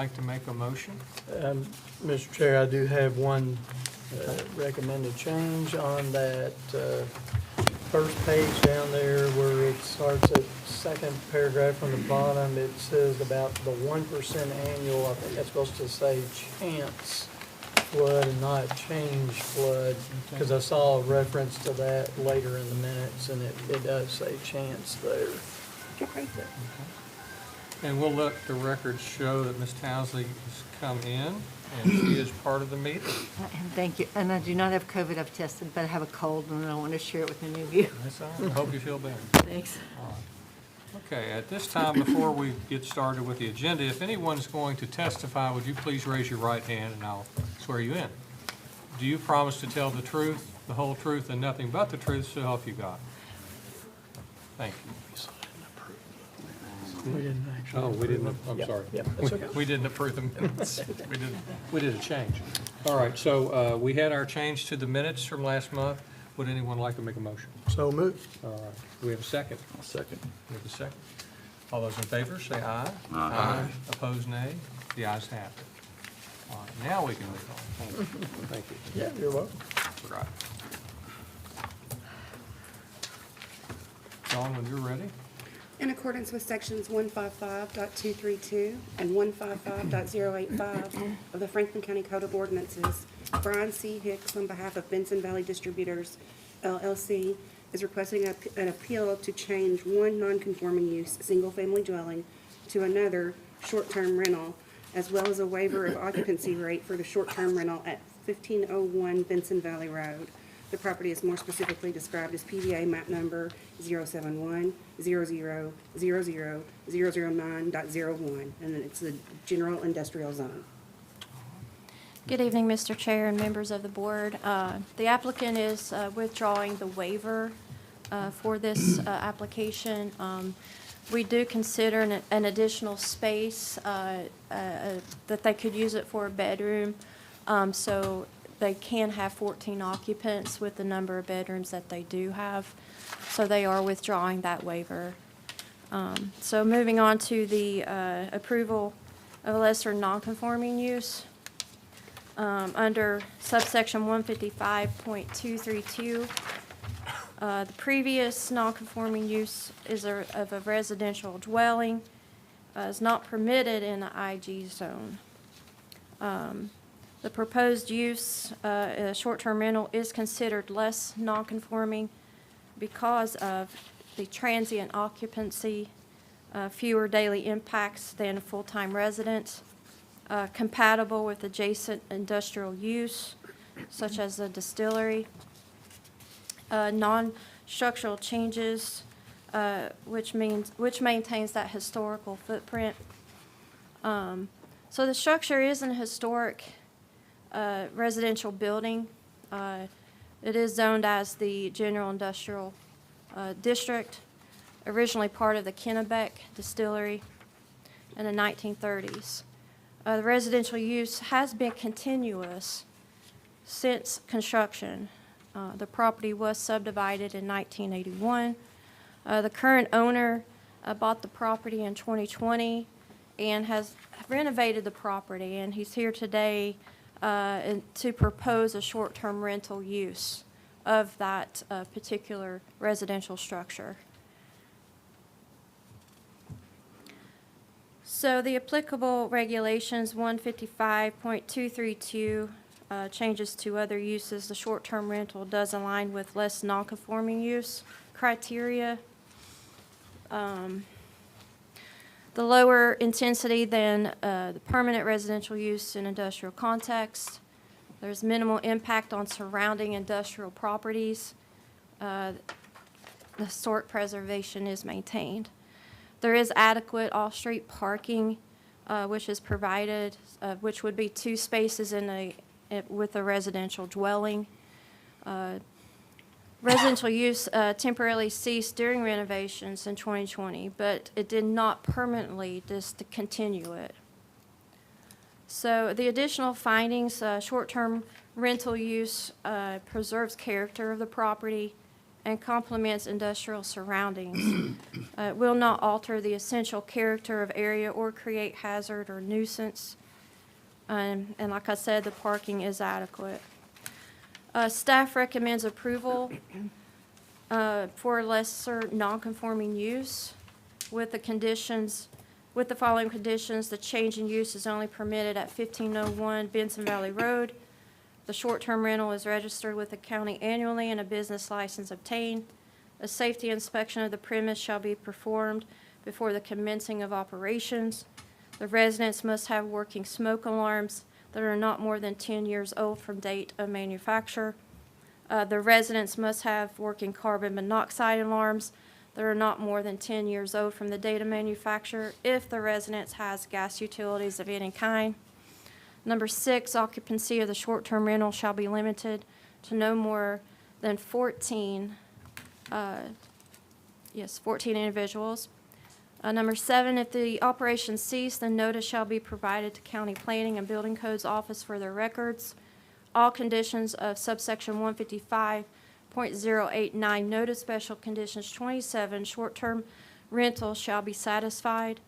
like to make a motion? Mr. Chair, I do have one recommended change on that first page down there where it starts at second paragraph from the bottom. It says about the 1% annual. I think that's supposed to say chance flood and not change flood, because I saw a reference to that later in the minutes, and it does say chance there. Okay. And we'll let the record show that Ms. Townsley has come in, and she is part of the meeting. And thank you. And I do not have COVID. I've tested, but I have a cold, and I want to share it with many of you. That's all right. I hope you feel better. Thanks. All right. Okay, at this time, before we get started with the agenda, if anyone's going to testify, would you please raise your right hand and I'll swear you in. Do you promise to tell the truth, the whole truth, and nothing but the truth, so help you God? Thank you. We didn't actually. Oh, we didn't, I'm Yeah, sorry. yeah, that's okay. We didn't approve the minutes. We did a change. All right, so we had our change to the minutes from last month. Would anyone like to make a motion? So moved. All right, do we have a second? I'll second. We have a second. All those in favor, say aye. Aye. Opposed, nay. The ayes have it. All right, now we can move on. Thank you. Yeah, you're welcome. Right. Dawn, when you're ready. In accordance with sections 155.232 and 155.085 of the Franklin County Code of Ordinances, Brian C. Hicks, on behalf of Benson Valley Distributors, LLC, is requesting an appeal to change one nonconforming use, single-family dwelling, to another, short-term rental, as well as a waiver of occupancy rate for the short-term rental at 1501 Benson Valley Road. The property is more specifically described as PDA map number 071-00-000-009.01, and it's the general industrial zone. Good evening, Mr. Chair and members of the board. The applicant is withdrawing the waiver for this application. We do consider an additional space that they could use it for a bedroom, so they can have 14 occupants with the number of bedrooms that they do have. So they are withdrawing that waiver. So moving on to the approval of a lesser nonconforming use. Under subsection 155.232, the previous nonconforming use is of a residential dwelling, is not permitted in the IG zone. The proposed use, short-term rental, is considered less nonconforming because of the transient occupancy, fewer daily impacts than a full-time resident, compatible with adjacent industrial use, such as a distillery, non-structural changes, which maintains that historical footprint. So the structure is an historic residential building. It is zoned as the general industrial district, originally part of the Kennebec distillery in the 1930s. The residential use has been continuous since construction. The property was subdivided in 1981. The current owner bought the property in 2020 and has renovated the property, and he's here today to propose a short-term rental use of that particular residential structure. So the applicable regulations, 155.232, changes to other uses. The short-term rental does align with less non-conforming use criteria. The lower intensity than the permanent residential use in industrial context. There's minimal impact on surrounding industrial properties. The historic preservation is maintained. There is adequate off-street parking, which is provided, which would be 2 spaces with a residential dwelling. Residential use temporarily ceased during renovations in 2020, but it did not permanently discontinue it. So the additional findings, short-term rental use preserves character of the property and complements industrial surroundings. It will not alter the essential character of area or create hazard or nuisance. And like I said, the parking is adequate. Staff recommends approval for lesser non-conforming use with the following conditions. The change in use is only permitted at 1501 Benson Valley Road. The short-term rental is registered with the county annually and a business license obtained. A safety inspection of the premise shall be performed before the commencing of operations. The residents must have working smoke alarms that are not more than 10 years old from date of manufacture. The residents must have working carbon monoxide alarms that are not more than 10 years old from the date of manufacture if the residence has gas utilities of any kind. Number 6, occupancy of the short-term rental shall be limited to no more than 14 individuals. Number 7, if the operation cease, then notice shall be provided to County Planning and Building Codes Office for their records. All conditions of subsection 155.089, notice special conditions 27, short-term rental shall be satisfied.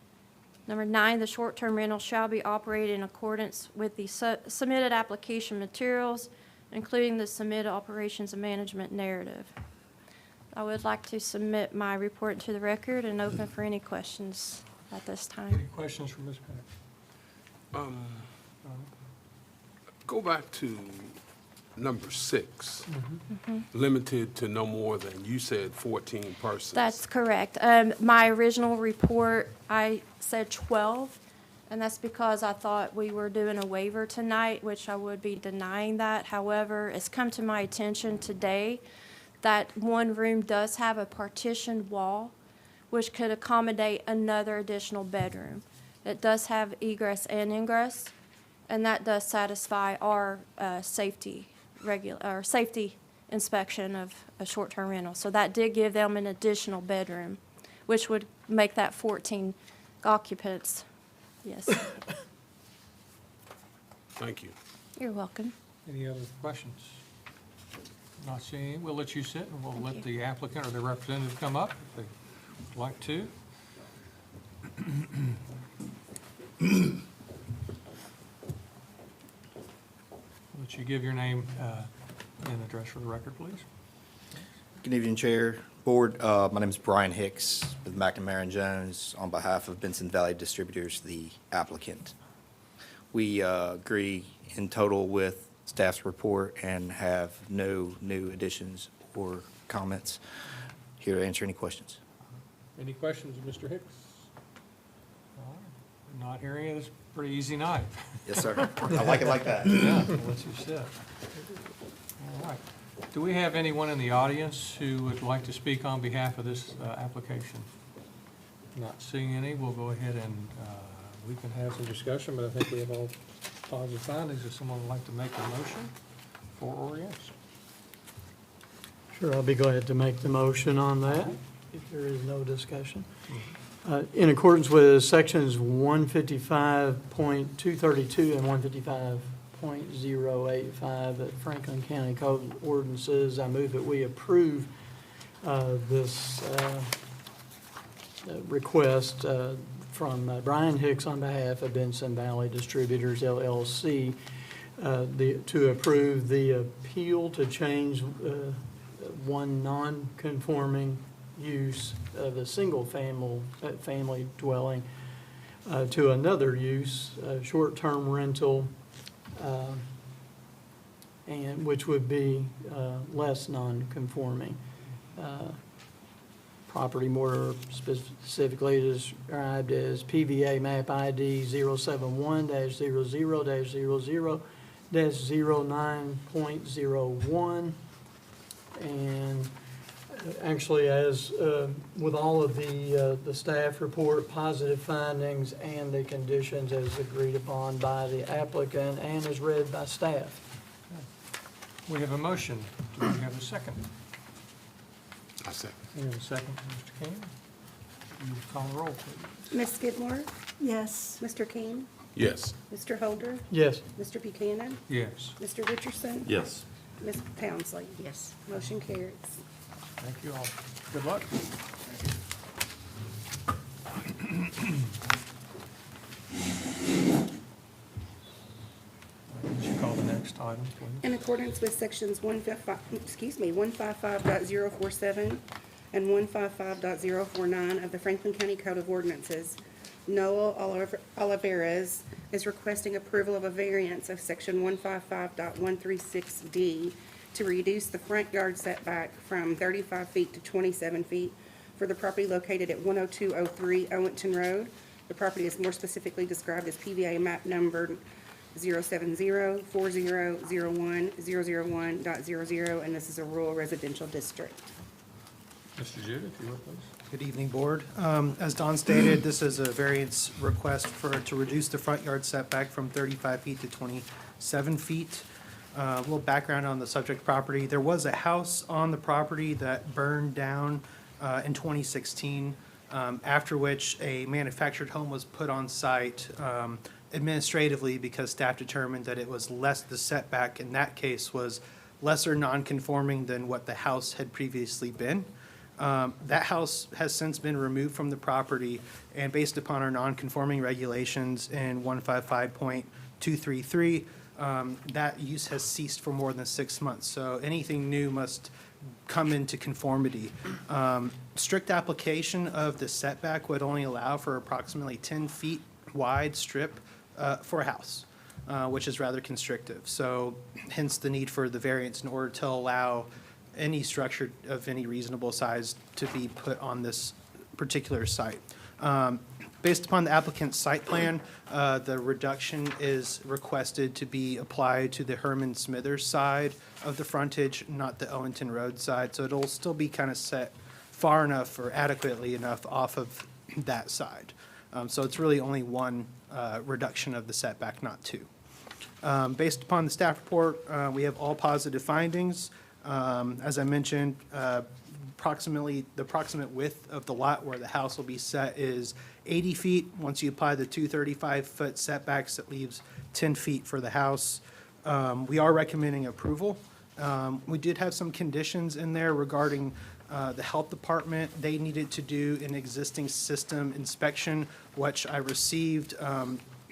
Number 9, the short-term rental shall be operated in accordance with the submitted application materials, including the submitted operations and management narrative. I would like to submit my report to the record and open for any questions at this Any time. questions from Ms. Pack? Go back to number 6, limited to no more than, you said 14 persons. That's correct. My original report, I said 12, and that's because I thought we were doing a waiver tonight, which I would be denying that. However, it's come to my attention today that one room does have a partitioned wall, which could accommodate another additional bedroom. It does have egress and ingress, and that does satisfy our safety inspection of a short-term rental. So that did give them an additional bedroom, which would make that 14 occupants. Yes. Thank you. You're welcome. Any other questions? Not seeing any. We'll let you sit, and we'll let the applicant or the representative come up if they'd like to. Let you give your name and address for the record, please. Good evening, Chair, Board. My name is Brian Hicks with McNamara & Jones on behalf of Benson Valley Distributors, the applicant. We agree in total with staff's report and have no new additions or comments. Here to answer any questions. Any questions, Mr. Hicks? All right. Not hearing it, it's a pretty easy night. Yes, sir. I like it like that. Yeah, we'll let you sit. All right. Do we have anyone in the audience who would like to speak on behalf of this application? Not seeing any, we'll go ahead and we can have some discussion, but I think we have all positive findings. If someone would like to make a motion for or against? Sure, I'll be glad to make the motion on that, if there is no discussion. In accordance with sections 155.232 and 155.085 of Franklin County Code ordinances, I move that we approve this request from Brian Hicks on behalf of Benson Valley Distributors, LLC, to approve the appeal to change one non-conforming use of a single-family dwelling to another use, short-term rental, and which would be less non-conforming. Property more specifically described as PVA map ID 071-00-00-09.01. And actually, as with all of the staff report, positive findings and the conditions as agreed upon by the applicant and as read by staff. We have a motion. Do we have a second? I second. We have a second from Mr. King. Will you call the roll, please? Ms. Skidmore? Yes. Mr. King? Yes. Mr. Holder? Yes. Mr. Buchanan? Yes. Mr. Richardson? Yes. Ms. Townsley? Yes. Motion carries. Thank you all. Good luck. Would you call the next item, please? In accordance with sections 155.047 and 155.049 of the Franklin County Code of Ordinances, Noel Oliveras is requesting approval of a variance of section 155.136D to reduce the front yard setback from 35 feet to 27 feet for the property located at 10203 Owenston Road. The property is more specifically described as PVA map number 070-4001-001.00, and this is a rural residential district. Mr. Jude, if you would, please. Good evening, Board. As Don stated, this is a variance request to reduce the front yard setback from 35 feet to 27 feet. A little background on the subject property. There was a house on the property that burned down in 2016, after which a manufactured home was put on site administratively because staff determined that it was the setback in that case was lesser non-conforming than what the house had previously been. That house has since been removed from the property, and based upon our non-conforming regulations in 155.233, that use has ceased for more than 6 months. So anything new must come into conformity. Strict application of the setback would only allow for approximately 10 feet wide strip for a house, which is rather constrictive. So hence the need for the variance in order to allow any structure of any reasonable size to be put on this particular site. Based upon the applicant's site plan, the reduction is requested to be applied to the Herman Smithers side of the frontage, not the Owenston Road side. So it'll still be kind of set far enough or adequately enough off of that side. So it's really only one reduction of the setback, not two. Based upon the staff report, we have all positive findings. As I mentioned, the approximate width of the lot where the house will be set is 80 feet. Once you apply the 235-foot setbacks, it leaves 10 feet for the house. We are recommending approval. We did have some conditions in there regarding the health department. They needed to do an existing system inspection, which I received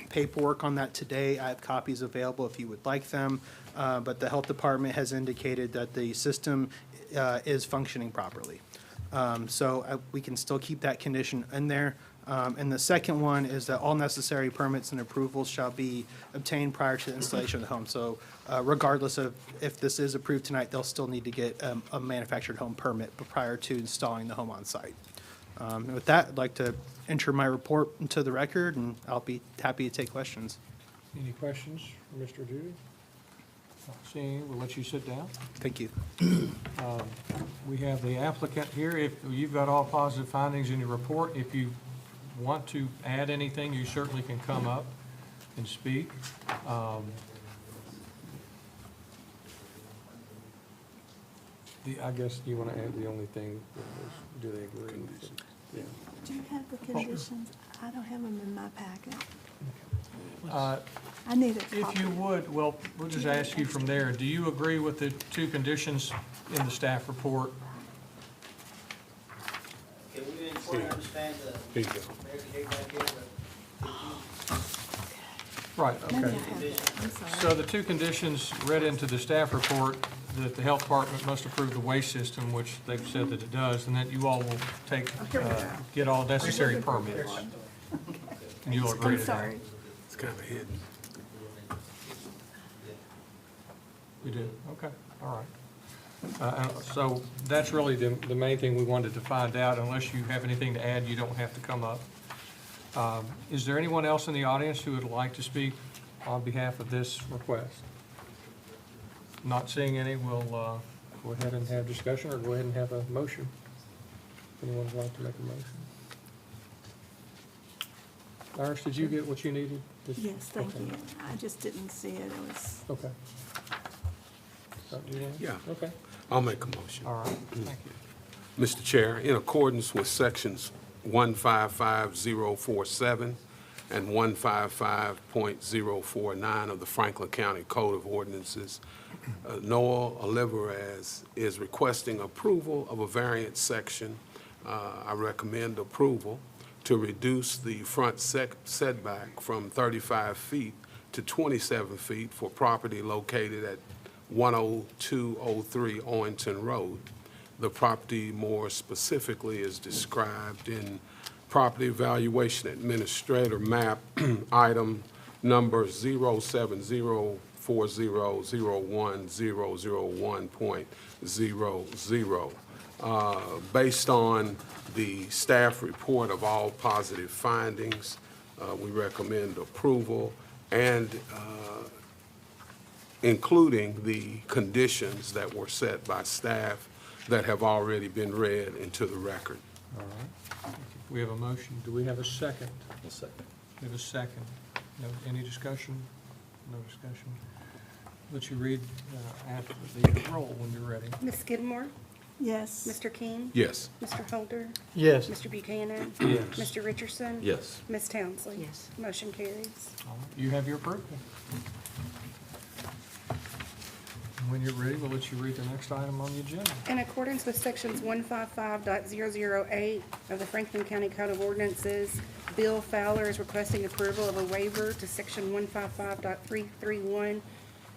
paperwork on that today. I have copies available if you would like them. But the health department has indicated that the system is functioning properly. So we can still keep that condition in there. And the second one is that all necessary permits and approvals shall be obtained prior to the installation of the home. So regardless of if this is approved tonight, they'll still need to get a manufactured home permit prior to installing the home on site. And with that, I'd like to enter my report into the record, and I'll be happy to take questions. Any questions for Mr. Judy? Not seeing, we'll let you sit down. Thank you. We have the applicant here. If you've got all positive findings in your report, if you want to add anything, you certainly can come up and speak. I guess you want to add the only thing, was, do they agree? Yeah. Do you have the conditions? I don't have them in my packet. Uh, I need a copy. If you would, well, we'll just ask you from there. Do you agree with the two conditions in the staff report? Can we make sure I understand Here you go. Right, Maybe I okay. have that. I'm sorry. So the two conditions read into the staff report, that the health department must approve the waste system, which they've said that it does, and that you all will get all necessary permits. And you'll agree I'm to that? sorry. It's kind of hidden. You do? Okay, all right. So that's really the main thing we wanted to find out. Unless you have anything to add, you don't have to come up. Is there anyone else in the audience who would like to speak on behalf of this request? Not seeing any, we'll go ahead and have discussion, or go ahead and have a motion. If anyone would like to make a motion. Iris, did you get what you needed? Yes, thank Okay. you. I just didn't see it. It was, Okay. Do you want? Yeah. Okay, I'll make a motion. all right, thank you. Mr. Chair, in accordance with sections 155.047 and 155.049 of the Franklin County Code of Ordinances. Noah Olivares is requesting approval of a variance section. I recommend approval to reduce the front setback from 35 feet to 27 feet for property located at 10203 Owington Road. The property more specifically is described in Property Evaluation Administrator Map Item Number 07040010001.00. Based on the staff report of all positive findings, we recommend approval and including the conditions that were set by staff that have already been read into the record. All right. We have a motion. Do we have a second? A second. We have a second. No, any discussion? No discussion. Let you read after the roll when you're ready. Ms. Skidmore? Yes. Mr. King? Yes. Mr. Holder? Yes. Mr. Buchanan? Yes. Mr. Richardson? Yes. Ms. Townsley? Yes. Motion carries. All right. You have your approval. When you're ready, we'll let you read the next item on the agenda. In accordance with sections 155.008 of the Franklin County Code of Ordinances, Bill Fowler is requesting approval of a waiver to section 155.331,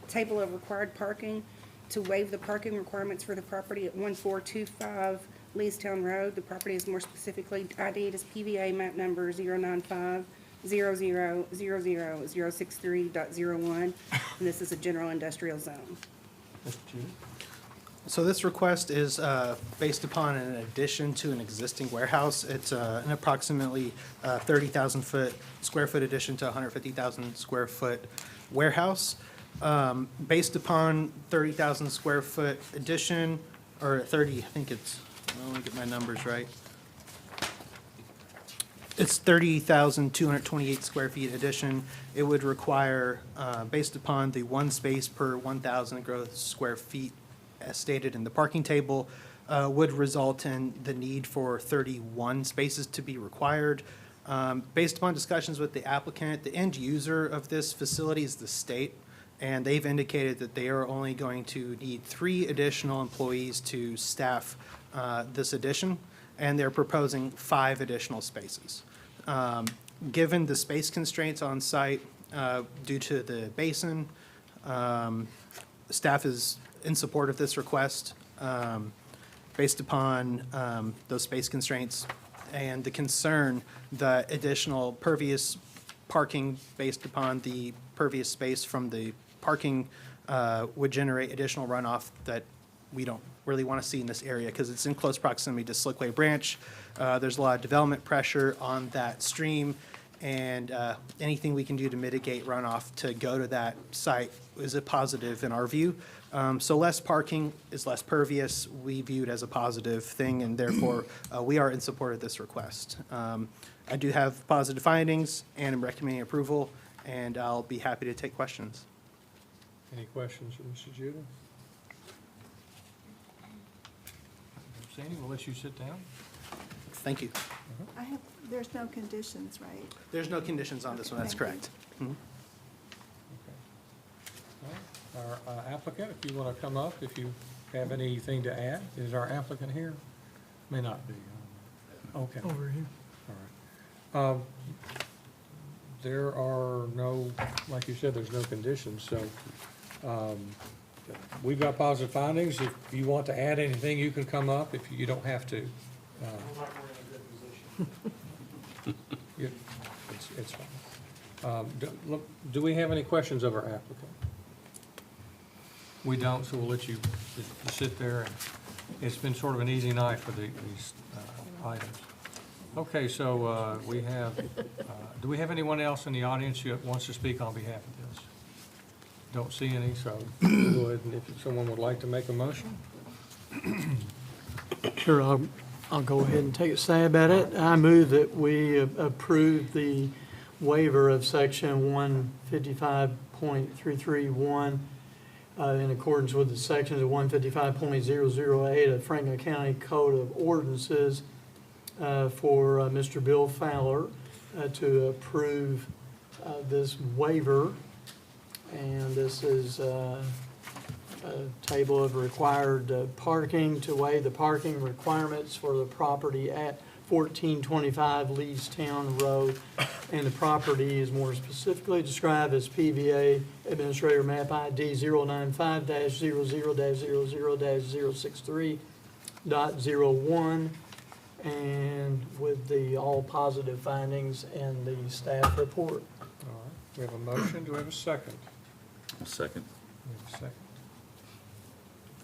table of required parking, to waive the parking requirements for the property at 1425 Leestown Road. The property is more specifically ID'd as PVA map number 095000063.01, and this is a general industrial zone. Mr. Chew? So this request is based upon an addition to an existing warehouse. It's an approximately 30,000 square foot addition to a 150,000 square foot warehouse. Based upon 30,000 square foot addition, or 30, I think it's, let me get my numbers right. It's 30,228 square feet addition. It would require, based upon the one space per 1,000 gross square feet as stated in the parking table, would result in the need for 31 spaces to be required. Based upon discussions with the applicant, the end user of this facility is the state, and they've indicated that they are only going to need 3 additional employees to staff this addition, and they're proposing 5 additional spaces. Given the space constraints on site due to the basin, staff is in support of this request based upon those space constraints and the concern that additional pervious parking based upon the pervious space from the parking would generate additional runoff that we don't really want to see in this area because it's in close proximity to Slickway Branch. There's a lot of development pressure on that stream, and anything we can do to mitigate runoff to go to that site is a positive in our view. So less parking is less pervious. We view it as a positive thing, and therefore we are in support of this request. I do have positive findings, and I'm recommending approval, and I'll be happy to take questions. Any questions for Mr. Judah? Sandy, we'll let you sit down. Thank you. There's no conditions, right? There's no conditions on this one, that's Thank you. correct. Mhm. Okay. Our applicant, if you want to come up, if you have anything to add, is our applicant here? May not be. Okay. Over here. All right. There are no, like you said, there's no conditions, so we've got positive findings. If you want to add anything, you can come up. If you don't have to. It's fine. Do we have any questions of our applicant? We don't, so we'll let you just sit there. And it's been sort of an easy night for these items. Okay, so we have, do we have anyone else in the audience who wants to speak on behalf of this? Don't see any, so we'll go ahead and if someone would like to make a motion. Sure, I'll go ahead and take a stab at it. I move that we approve the waiver of section 155.331 in accordance with the sections of 155.008 of Franklin County Code of Ordinances for Mr. Bill Fowler to approve this waiver. And this is a table of required parking to waive the parking requirements for the property at 1425 Leestown Road. And the property is more specifically described as PVA Administrator Map ID 095-00-00-063.01, and with the all positive findings in the staff report. All right, we have a motion. Do we have a second? Second. We have a second.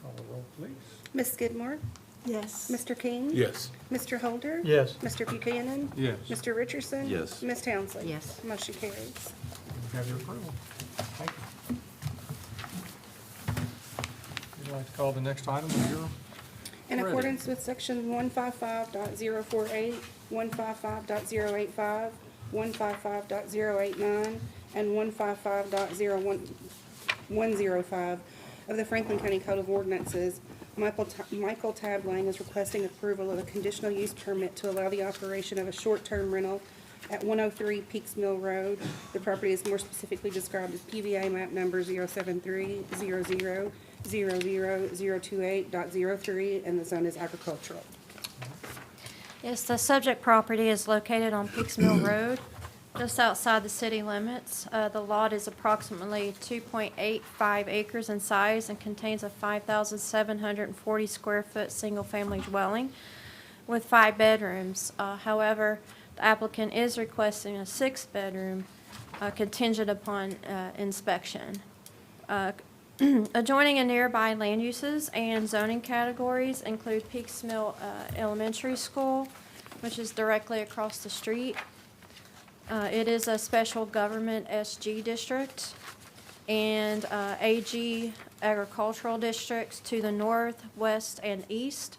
Call the roll, please. Ms. Skidmore? Yes. Mr. King? Yes. Mr. Holder? Yes. Mr. Buchanan? Yes. Mr. Richardson? Yes. Ms. Townsley? Yes. Motion carries. You have your approval. Thank you. Would you like to call the next item of your? In Ready. accordance with section 155.048, 155.085, 155.089, and 155.0105 of the Franklin County Code of Ordinances, Michael Tablang is requesting approval of a conditional use permit to allow the operation of a short-term rental at 103 Peaks Mill Road. The property is more specifically described as PVA map number 073-00-00028.03, and the zone is agricultural. Yes, the subject property is located on Peaks Mill Road, just outside the city limits. The lot is approximately 2.85 acres in size and contains a 5,740 square foot single-family dwelling with 5 bedrooms. However, the applicant is requesting a 6th bedroom contingent upon inspection. Adjoining and nearby land uses and zoning categories include Peaks Mill Elementary School, which is directly across the street. It is a special government SG district, and AG agricultural districts to the north, west, and east,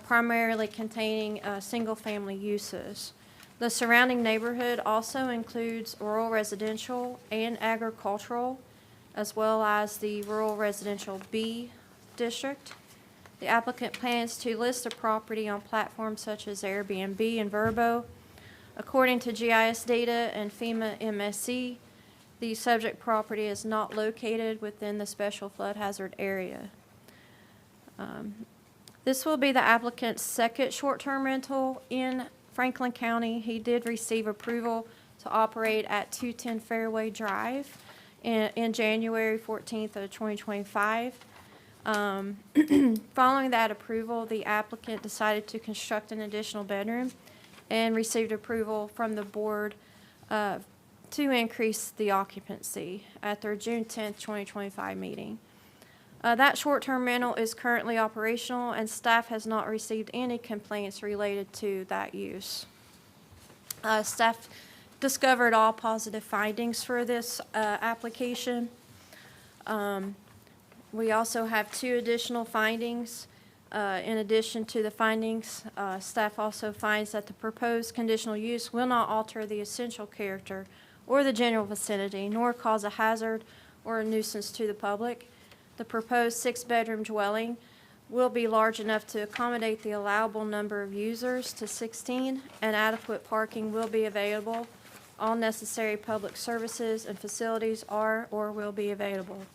primarily containing single-family uses. The surrounding neighborhood also includes rural residential and agricultural, as well as the rural residential B district. The applicant plans to list the property on platforms such as Airbnb and Vrbo. According to GIS data and FEMA MSC, the subject property is not located within the special flood hazard area. This will be the applicant's second short-term rental in Franklin County. He did receive approval to operate at 210 Fairway Drive in January 14th of 2025. Following that approval, the applicant decided to construct an additional bedroom and received approval from the board to increase the occupancy at their June 10th, 2025 meeting. That short-term rental is currently operational, and staff has not received any complaints related to that use. Staff discovered all positive findings for this application. We also have 2 additional findings. In addition to the findings, staff also finds that the proposed conditional use will not alter the essential character or the general vicinity, nor cause a hazard or a nuisance to the public. The proposed 6-bedroom dwelling will be large enough to accommodate the allowable number of users to 16, and adequate parking will be available. All necessary public services and facilities are or will be available.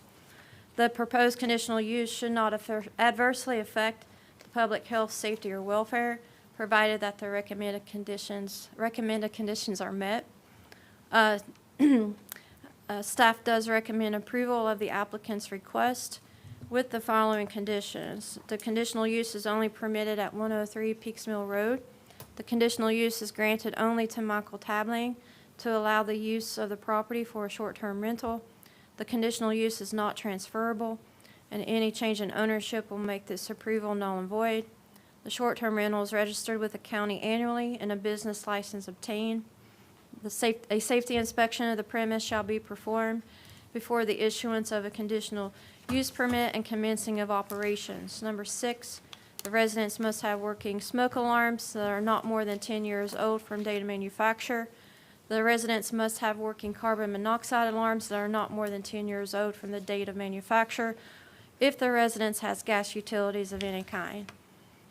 The proposed conditional use should not adversely affect the public health, safety, or welfare, provided that the recommended conditions are met. Staff does recommend approval of the applicant's request with the following conditions. The conditional use is only permitted at 103 Peaks Mill Road. The conditional use is granted only to Michael Tablang to allow the use of the property for a short-term rental. The conditional use is not transferable, and any change in ownership will make this approval null and void. The short-term rental is registered with the county annually and a business license obtained. A safety inspection of the premise shall be performed before the issuance of a conditional use permit and commencing of operations. Number 6, the residents must have working smoke alarms that are not more than 10 years old from date of manufacture. The residents must have working carbon monoxide alarms that are not more than 10 years old from the date of manufacture, if the residence has gas utilities of any kind.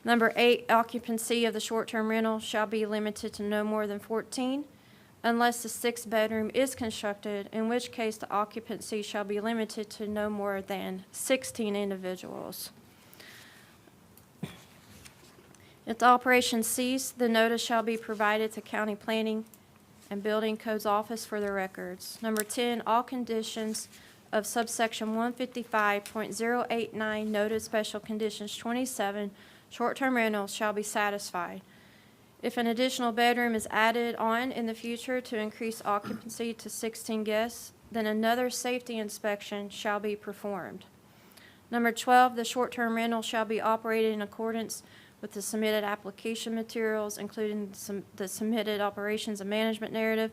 Number 8, occupancy of the short-term rental shall be limited to no more than 14 unless the sixth bedroom is constructed, in which case the occupancy shall be limited to no more than 16 individuals. If the operation cease, the notice shall be provided to County Planning and Building Codes Office for their records. Number 10, all conditions of subsection 155.089 noted special conditions 27 short-term rentals shall be satisfied. If an additional bedroom is added on in the future to increase occupancy to 16 guests, then another safety inspection shall be performed. Number 12, the short-term rental shall be operated in accordance with the submitted application materials, including the submitted operations and management narrative.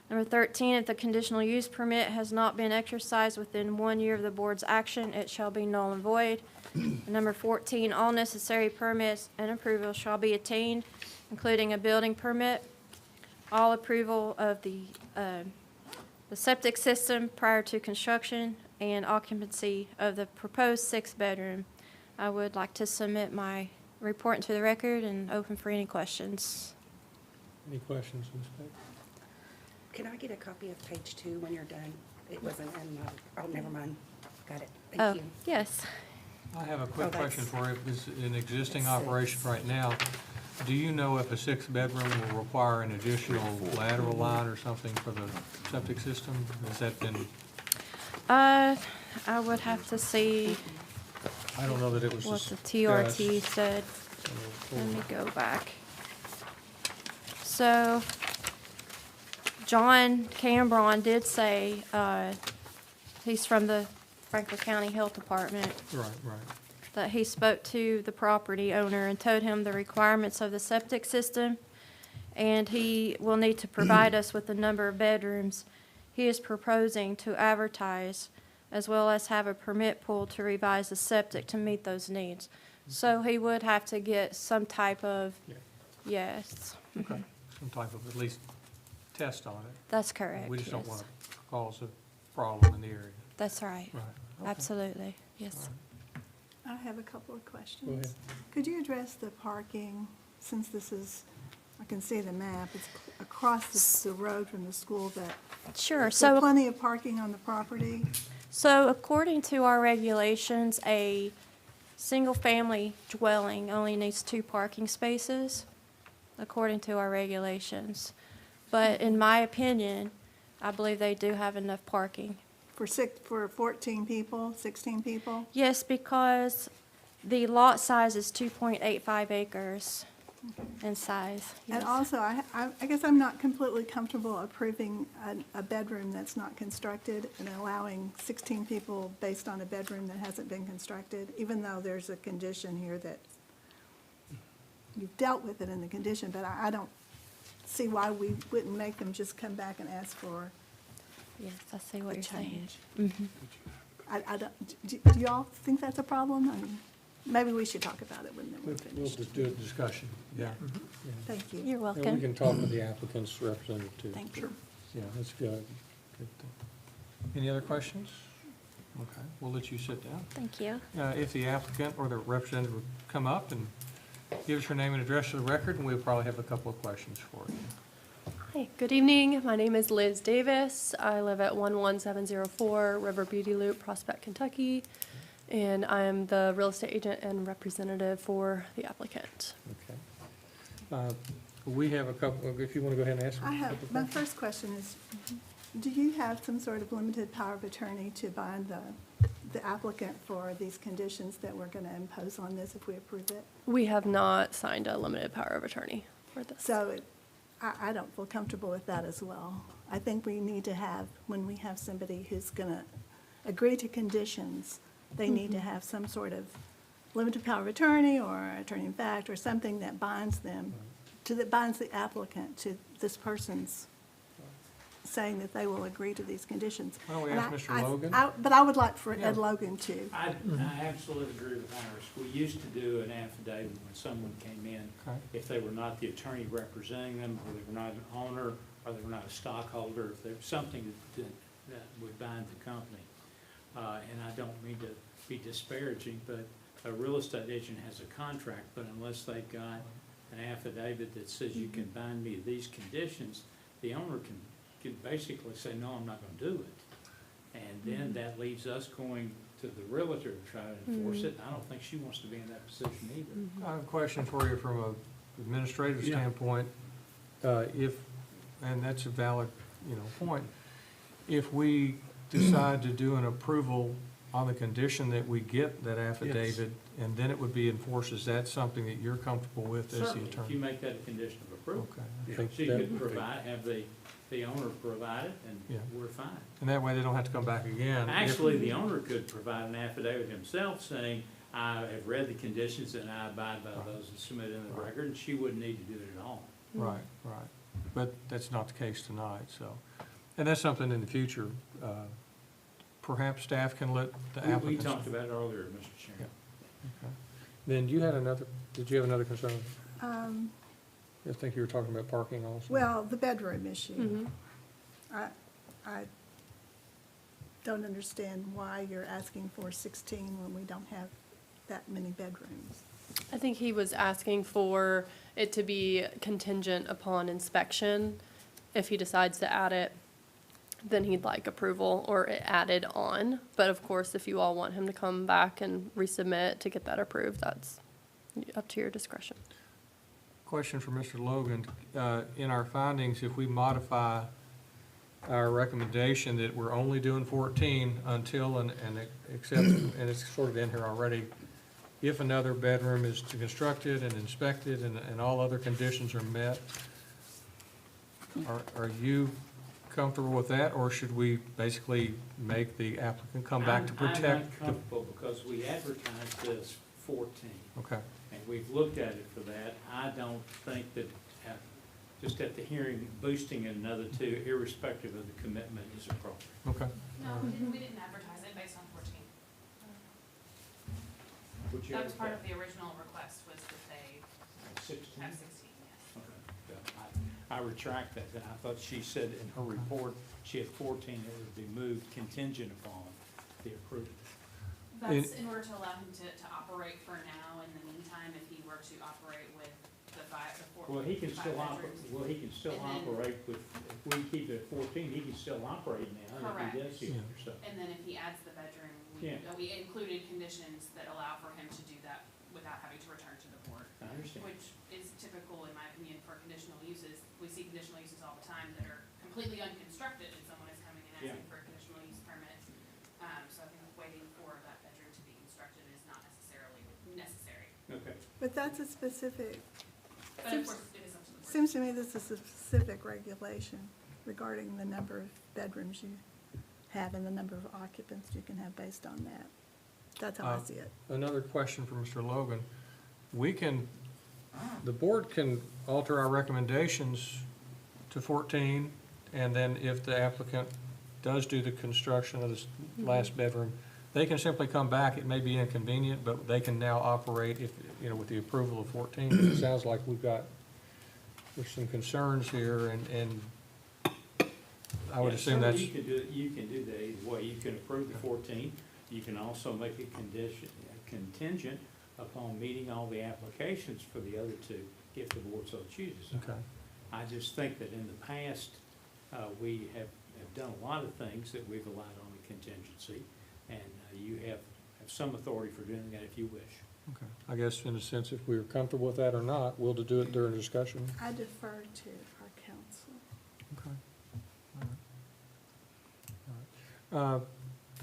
Number 13, if the conditional use permit has not been exercised within 1 year of the board's action, it shall be null and void. And number 14, all necessary permits and approvals shall be attained, including a building permit, all approval of the septic system prior to construction, and occupancy of the proposed sixth bedroom. I would like to submit my report into the record and open for any questions. Any questions, Ms. Peck? Can I get a copy of page 2 when you're done? It wasn't in my, oh, never mind. Got it. Oh, Thank you. yes. I have a quick Oh, that's- question for you. This is an existing That's operation right now. Do you know if a sixth bedroom will require an additional lateral line or something for the septic system? Has that been, I would have to see I don't know that it was what the discussed. TRT said. Let me go back. So, John Cambron did say, he's from the Frankfort County Health Department, Right, right. that he spoke to the property owner and told him the requirements of the septic system, and he will need to provide us with the number of bedrooms he is proposing to advertise, as well as have a permit pulled to revise the septic to meet those needs. So he would have to get some type of, Yeah. yes, Okay. Some type of at least test on it. that's correct, We just don't yes. want to cause a problem in the area. That's right, Right. Okay. absolutely, yes. I have a couple of questions. Go ahead. Could you address the parking, since this is, I can see the map, it's across the road from the school, that Sure, is there so, plenty of parking on the property? so according to our regulations, a single-family dwelling only needs 2 parking spaces, according to our regulations. But in my opinion, I believe they do have enough parking. For 14 people, 16 people? Yes, because the lot size is 2.85 acres in size. And yes. also, I guess I'm not completely comfortable approving a bedroom that's not constructed and allowing 16 people based on a bedroom that hasn't been constructed, even though there's a condition here that you've dealt with it in the condition, but I don't see why we wouldn't make them just come back and ask for Yes, I see what a you're saying. change. I don't, do y'all think that's a problem? I mean, maybe we should talk about it when we're We'll finished. just do a discussion, yeah. Yeah. Thank you. You're And we welcome. can talk with the applicant's representative too. Thank you. Yeah, that's good. Good. Any other questions? Okay, we'll let you sit down. Thank you. If the applicant or the representative would come up and give us your name and address for the record, and we'll probably have a couple of questions for you. Hi, good evening. My name is Liz Davis. I live at 11704 River Beauty Loop, Prospect, Kentucky, and I am the real estate agent and representative for the applicant. Okay. We have a couple, if you want to go ahead and ask. I have, my first question is, do you have some sort of limited power of attorney to bind the applicant for these conditions that we're going to impose on this if we approve it? We have not signed a limited power of attorney for this. So I don't feel comfortable with that as well. I think we need to have, when we have somebody who's going to agree to conditions, they need to have some sort of limited power of attorney or attorney-in-fact or something that binds them, that binds the applicant to this person's saying that they will agree to these conditions. Why don't we And ask Mr. Logan? But I would like for Yeah. Ed Logan to. I absolutely agree with Iris. We used to do an affidavit when someone came in, Okay. if they were not the attorney representing them, or they were not an owner, or they were not a stockholder, if there was something that would bind the company. And I don't mean to be disparaging, but a real estate agent has a contract, but unless they've got an affidavit that says you can bind me to these conditions, the owner can basically say, no, I'm not gonna do it. And then that leaves us going to the realtor to try to enforce it. I don't think she wants to be in that position either. I have a question for you from a administrative Yeah. standpoint. And that's a valid, point. If we decide to do an approval on the condition that we get that affidavit, and then it would be enforced, is that something that you're comfortable with as the Certainly, if you attorney? make that a condition of approval. Okay. I think She that- could provide, have the owner provide it, Yeah. and we're fine. And that way they don't have to come back again. if- Actually, the owner could provide an affidavit himself saying, I have read the conditions and I abide by those and submit in the Right. record, and she wouldn't need to do it at all. Right, right. But that's not the case tonight, so. And that's something in the future, perhaps staff can let the We applicants. talked about it earlier, Mr. Chairman. Okay. Then did you have another concern? I think you were talking about parking also. Well, the bedroom issue. I don't understand why you're asking for 16 when we don't have that many bedrooms. I think he was asking for it to be contingent upon inspection. If he decides to add it, then he'd like approval or it added on. But of course, if you all want him to come back and resubmit to get that approved, that's up to your discretion. Question for Mr. Logan. In our findings, if we modify our recommendation that we're only doing 14 until and except, and it's sort of in here already, if another bedroom is constructed and inspected and all other conditions are met, are you comfortable with that, or should we basically make the applicant come back to protect? I'm not comfortable because we advertised this 14. Okay, And we've looked at it for that. I don't think that, just at the hearing, boosting it another 2, irrespective of the commitment, is appropriate. okay. No, we didn't advertise it based on 14. Would you That was part of advertise the original request, was that they 16? have 16, yes. Okay. Yeah, I retract that. And I thought she said in her report, she had 14 that would be moved contingent upon the approval. That's in order to allow him to operate for now. In the meantime, if he were to operate with the 4 Well, he can still operate, bedrooms. And then- operate with, if we keep it at 14, he can still operate now if Correct. he does here, so. And then if he adds the bedroom, Yeah. we included conditions that allow for him to do that without having to return to the board, I understand. which is typical, in my opinion, for conditional uses. We see conditional uses all the time that are completely unconstructed, and someone is coming and asking for a conditional use permit. So I think waiting for that bedroom to be constructed is not necessarily necessary. Okay. But that's a specific, But of course, it is up to the board. seems to me this is a specific regulation regarding the number of bedrooms you have and the number of occupants you can have based on that. That's how I see it. Another question for Mr. Logan. The board can alter our recommendations to 14, and then if the applicant does do the construction of this last bedroom, they can simply come back. It may be inconvenient, but they can now operate if, with the approval of 14. It sounds like there's some concerns here, and I would Yeah, assume certainly that's. You can do that either way. You can approve the 14. You can also make it contingent upon meeting all the applications for the other 2, if the board so chooses. Okay. I just think that in the past, we have done a lot of things that we've allowed on a contingency, and you have some authority for doing that if you wish. Okay. I guess in a sense, if we're comfortable with that or not, we'll do it during discussion. I defer to our council. Okay. All right.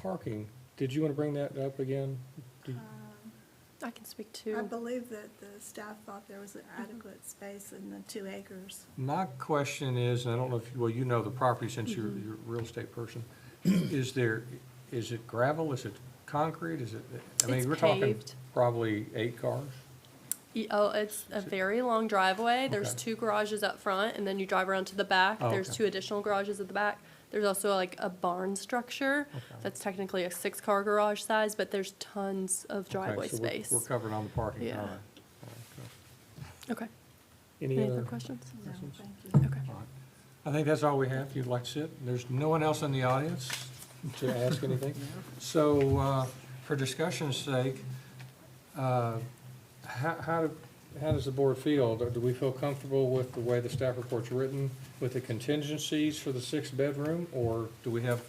Parking, did you want to bring that up again? I can speak I to, believe that the staff thought there was adequate space in the 2 acres. My question is, and I don't know if, you know the property since you're a real estate person, is it gravel, is it concrete, is it, It's we're talking paved. probably 8 cars? it's a very long driveway. There's Okay. 2 garages up front, and then you drive around to the back. Oh, There's okay. 2 additional garages at the back. There's also like a barn structure. Okay. That's technically a 6-car garage size, but there's tons of Okay, driveway so we're- space. We're covered on the parking, all Yeah. right. All right, Okay. good. Any Any other? other questions? No, Questions? thank you. Okay. All right. I think that's all we have. If you'd like to sit. There's no one else in the audience to ask anything. So, for discussion's sake, how how does the board feel? Do we feel comfortable with the way the staff report's written with the contingencies for the 6-bedroom? Or do we have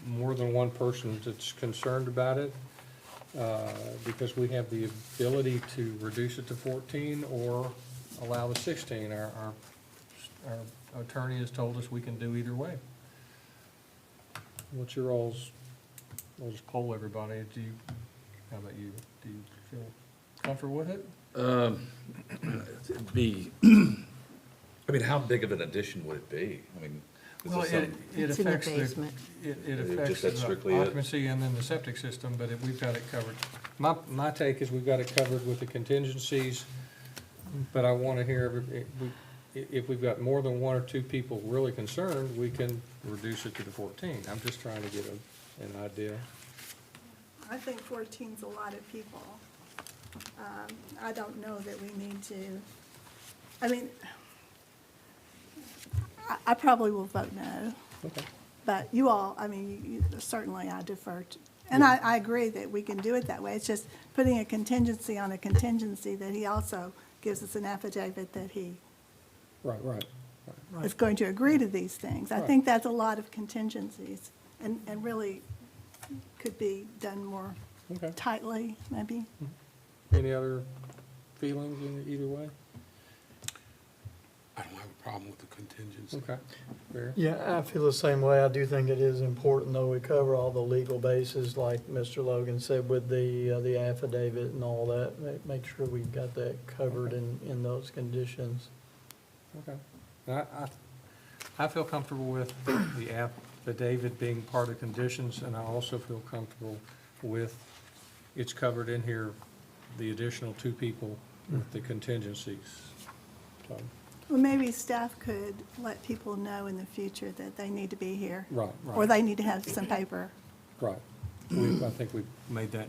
more than one person that's concerned about it? Because we have the ability to reduce it to 14 or allow the 16. Our attorney has told us we can do either way. What's your all's, I'll just poll everybody. How about you? Do you feel comfortable with it? It'd be, I mean, how big of an addition would it be? I mean, is Well, this some- it It's in the affects basement. It Just affects that's the strictly it? occupancy and then the septic system, but we've got it covered. My take is we've got it covered with the contingencies, but I want to hear, if we've got more than one or two people really concerned, we can reduce it to the 14. I'm just trying to get an idea. I think 14's a lot of people. I don't know that we need to, I mean, I probably will vote no. Okay. But you all, I mean, certainly I defer to, and I agree that we can do it that way. It's just putting a contingency on a contingency that he also gives us an affidavit that he Right. is going to agree to these things. I Right. think that's a lot of contingencies and really could be done more Okay. tightly, maybe. Any other feelings in either way? I don't have a problem with the contingency. Okay, fair. Yeah, I feel the same way. I do think it is important, though, we cover all the legal bases, like Mr. Logan said, with the affidavit and all that. Make sure we've got that covered in those conditions. Okay. I feel comfortable with the affidavit being part of conditions, and I also feel comfortable with, it's covered in here, the additional 2 people with the contingencies. So, Well, maybe staff could let people know in the future that they need to be here. Right. Or they need to have some paper. Right. I think we've made that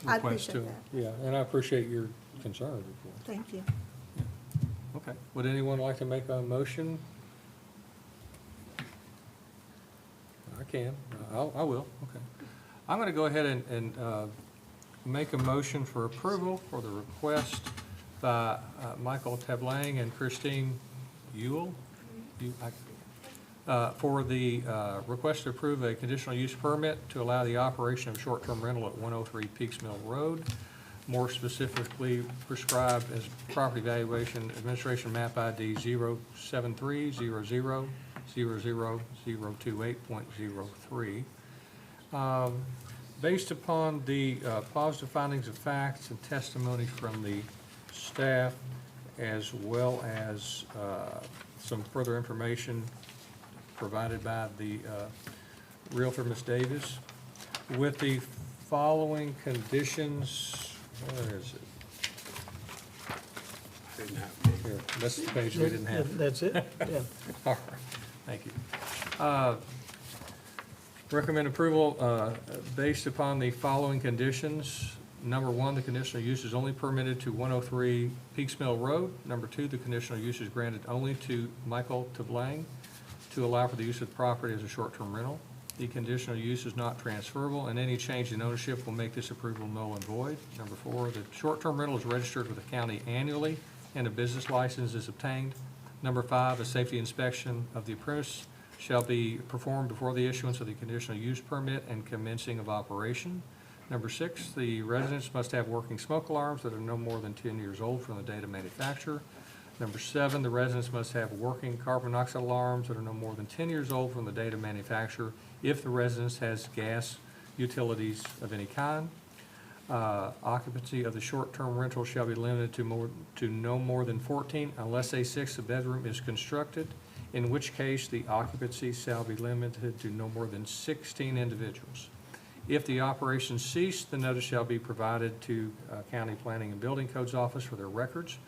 I request to appreciate them. Yeah, and I appreciate your concern. Thank you. Okay. Would anyone like to make a motion? I can. I will. Okay. I'm going to go ahead and make a motion for approval for the request by Michael Tablang and Christine Ewell for the request to approve a conditional use permit to allow the operation of short-term rental at 103 Peaks Mill Road, more specifically prescribed as property valuation administration map ID 07300000028.03. Based upon the positive findings of facts and testimony from the staff, as well as some further information provided by the Realtor, Ms. Davis, with the following conditions, where is it? Didn't have Here, that's the page we didn't have. That's it? Yeah. All right, thank you. Recommend approval based upon the following conditions. Number 1, the conditional use is only permitted to 103 Peaks Mill Road. Number 2, the conditional use is granted only to Michael Tablang to allow for the use of the property as a short-term rental. The conditional use is not transferable, and any change in ownership will make this approval null and void. Number 4, the short-term rental is registered with the county annually, and a business license is obtained. Number 5, a safety inspection of the premise shall be performed before the issuance of the conditional use permit and commencing of operation. Number 6, the residents must have working smoke alarms that are no more than 10 years old from the date of manufacture. Number 7, the residents must have working carbon monoxide alarms that are no more than 10 years old from the date of manufacture if the residence has gas utilities of any kind. Occupancy of the short-term rental shall be limited to no more than 14 unless a 6th bedroom is constructed, in which case the occupancy shall be limited to no more than 16 individuals. If the operation ceased, the notice shall be provided to County Planning and Building Codes Office for their records.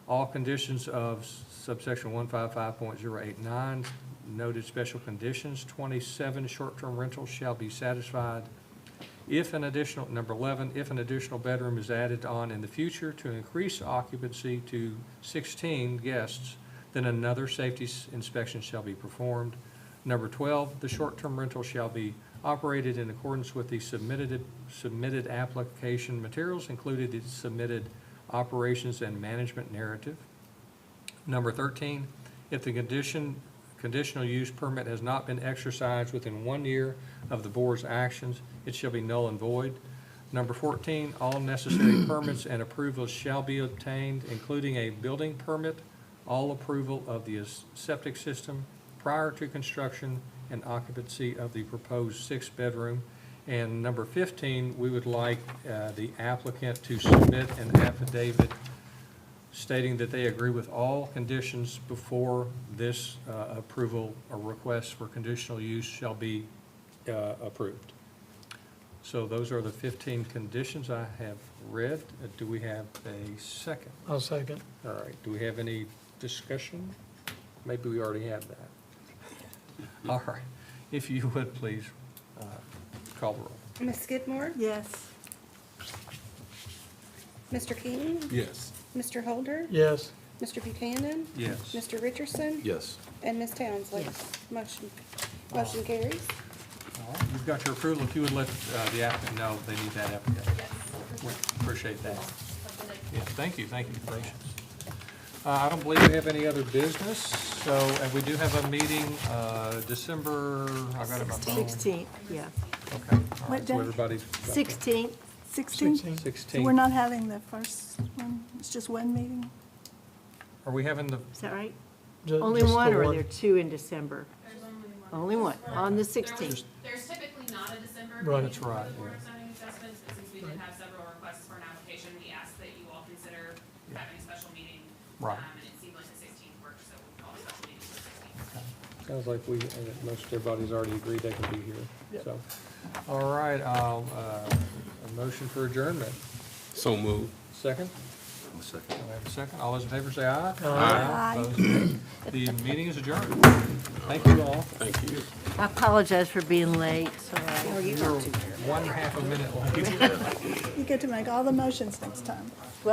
All conditions of subsection 155.089 noted special conditions, 27 short-term rentals shall be satisfied. If an additional, number 11, if an additional bedroom is added on in the future to increase occupancy to 16 guests, then another safety inspection shall be performed. Number 12, the short-term rental shall be operated in accordance with the submitted application materials, included the submitted operations and management narrative. Number 13, if the conditional use permit has not been exercised within 1 year of the board's actions, it shall be null and void. Number 14, all necessary permits and approvals shall be obtained, including a building permit, all approval of the septic system prior to construction and occupancy of the proposed 6-bedroom. And number 15, we would like the applicant to submit an affidavit stating that they agree with all conditions before this approval or request for conditional use shall be approved. So those are the 15 conditions I have read. Do we have a second? I'll second. All right, do we have any discussion? Maybe we already have that. All right, if you would, please, call the roll. Ms. Skidmore? Yes. Mr. King? Yes. Mr. Holder? Yes. Mr. Buchanan? Yes. Mr. Richardson? Yes. And Ms. Townsley? Yes. Motion carries. All right, you've got your approval. If you would let the applicant know they need that affidavit. We appreciate that. Yeah, thank you for your patience. I don't believe we have any other business, so, and we do have a meeting, December, I got it on my phone. 16th, yeah. Okay, all What right, so day? everybody's. 16th, 16? 16th. So we're not having the first one, it's just one meeting? Are we having the, is that right? Ju- Only just the one, or are there two in December? There's only one. Only one, on the There 16th. was- There's typically not a December Right. meeting That's right, for the Board yeah. of Zoning Adjustments, but since we did have several requests for an application, we asked that you all consider having a special meeting. Right. And it seemed like the 16th worked, so we called a special meeting for the 16th. sounds like most everybody's already agreed they can be here, Yep. so. All right, a motion for adjournment. So moved. Second? One second. Do I have a second? All those in favor say aye. Aye. Opposed, nay. The meeting is adjourned. Thank you all. Thank you. I apologize for being late, sorry. You're 1/2 a minute late. You get to make all the motions next time.